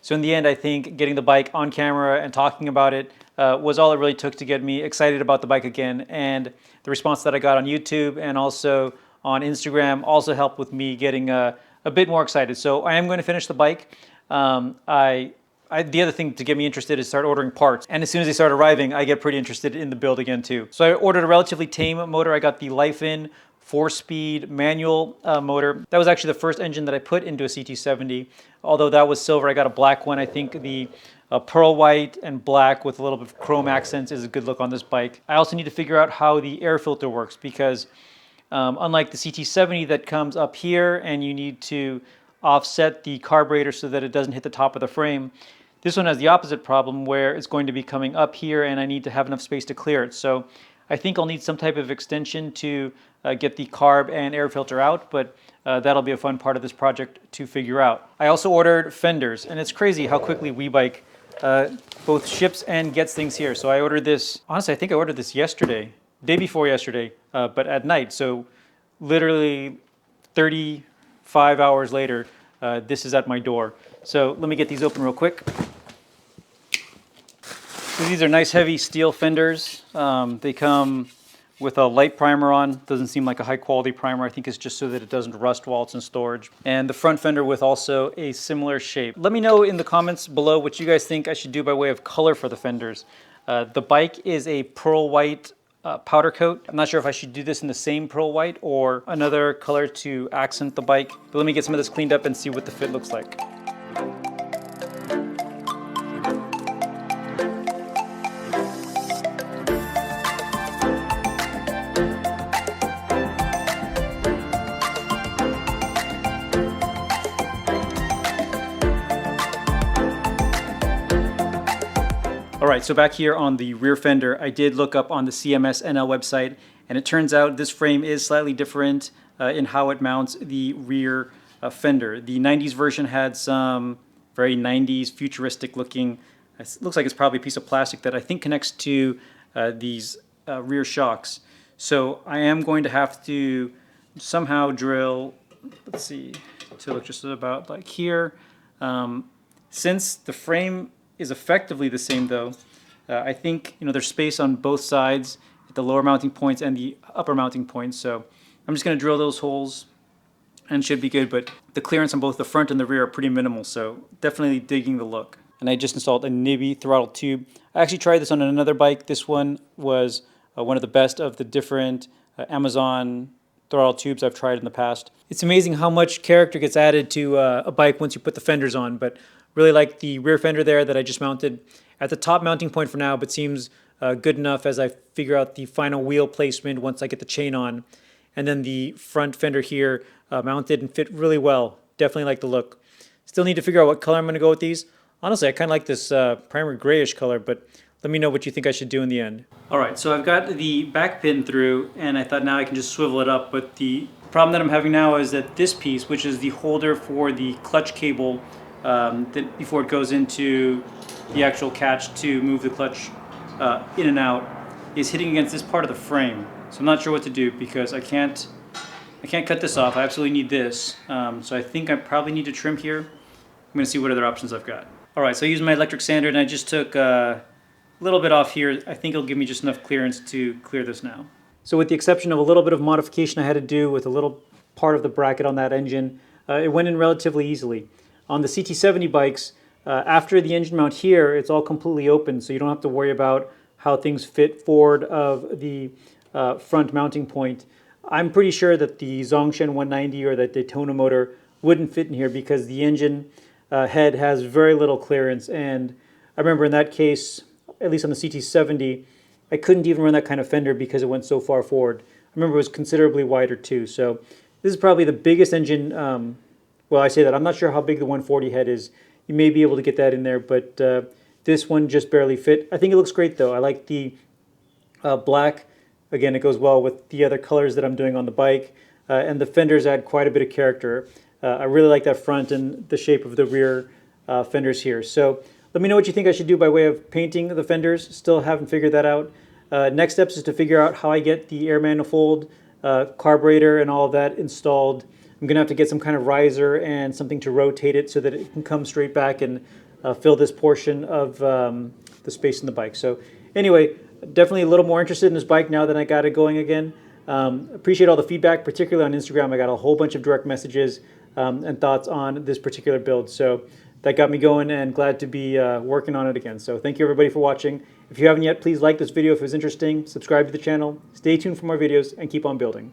So in the end, I think getting the bike on camera and talking about it was all it really took to get me excited about the bike again. And the response that I got on YouTube and also on Instagram also helped with me getting a bit more excited. So I am going to finish the bike. The other thing to get me interested is start ordering parts. And as soon as they start arriving, I get pretty interested in the build again too. So I ordered a relatively tame motor. I got the Life-In 4-speed manual motor. That was actually the first engine that I put into a CT70. Although that was silver, I got a black one. I think the pearl white and black with a little bit of chrome accents is a good look on this bike. I also need to figure out how the air filter works because unlike the CT70 that comes up here and you need to offset the carburetor so that it doesn't hit the top of the frame, this one has the opposite problem where it's going to be coming up here and I need to have enough space to clear it. So I think I'll need some type of extension to get the carb and air filter out, but that'll be a fun part of this project to figure out. I also ordered fenders, and it's crazy how quickly WeBike both ships and gets things here. So I ordered this, honestly, I think I ordered this yesterday, day before yesterday, but at night. So literally 35 hours later, this is at my door. So let me get these open real quick. So these are nice heavy steel fenders. They come with a light primer on. Doesn't seem like a high quality primer. I think it's just so that it doesn't rust while it's in storage. And the front fender with also a similar shape. Let me know in the comments below what you guys think I should do by way of color for the fenders. The bike is a pearl white powder coat. I'm not sure if I should do this in the same pearl white or another color to accent the bike. But let me get some of this cleaned up and see what the fit looks like. All right, so back here on the rear fender, I did look up on the CMS NL website, and it turns out this frame is slightly different in how it mounts the rear fender. The 90s version had some very 90s futuristic looking, it looks like it's probably a piece of plastic that I think connects to these rear shocks. So I am going to have to somehow drill, let's see, to look just about like here. Since the frame is effectively the same though, I think there's space on both sides at the lower mounting points and the upper mounting points, so I'm just going to drill those holes and should be good, but the clearance on both the front and the rear are pretty minimal, so definitely digging the look. And I just installed a Nibby throttle tube. I actually tried this on another bike. This one was one of the best of the different Amazon throttle tubes I've tried in the past. It's amazing how much character gets added to a bike once you put the fenders on, but really like the rear fender there that I just mounted at the top mounting point for now, but seems good enough as I figure out the final wheel placement once I get the chain on. And then the front fender here mounted and fit really well. Definitely like the look. Still need to figure out what color I'm going to go with these. Honestly, I kind of like this primary grayish color, but let me know what you think I should do in the end. All right, so I've got the back pin through, and I thought now I can just swivel it up, but the problem that I'm having now is that this piece, which is the holder for the clutch cable, that before it goes into the actual catch to move the clutch in and out, is hitting against this part of the frame. So I'm not sure what to do because I can't cut this off. I absolutely need this. So I think I probably need to trim here. I'm going to see what other options I've got. All right, so I used my electric sander and I just took a little bit off here. I think it'll give me just enough clearance to clear this now. So with the exception of a little bit of modification I had to do with a little part of the bracket on that engine, it went in relatively easily. On the CT70 bikes, after the engine mount here, it's all completely open, so you don't have to worry about how things fit forward of the front mounting point. I'm pretty sure that the Zongshen 190 or the Daytona motor wouldn't fit in here because the engine head has very little clearance, and I remember in that case, at least on the CT70, I couldn't even run that kind of fender because it went so far forward. I remember it was considerably wider too, so this is probably the biggest engine. Well, I say that. I'm not sure how big the 140 head is. You may be able to get that in there, but this one just barely fit. I think it looks great, though. I like the black. Again, it goes well with the other colors that I'm doing on the bike. And the fenders add quite a bit of character. I really like that front and the shape of the rear fenders here. So let me know what you think I should do by way of painting the fenders. Still haven't figured that out. Next steps is to figure out how I get the air manifold, carburetor, and all of that installed. I'm going to have to get some kind of riser and something to rotate it so that it can come straight back and fill this portion of the space in the bike. So anyway, definitely a little more interested in this bike now that I got it going again. Appreciate all the feedback, particularly on Instagram. I got a whole bunch of direct messages and thoughts on this particular build. So that got me going and glad to be working on it again. So thank you everybody for watching. If you haven't yet, please like this video if it was interesting, subscribe to the channel, stay tuned for more videos, and keep on building.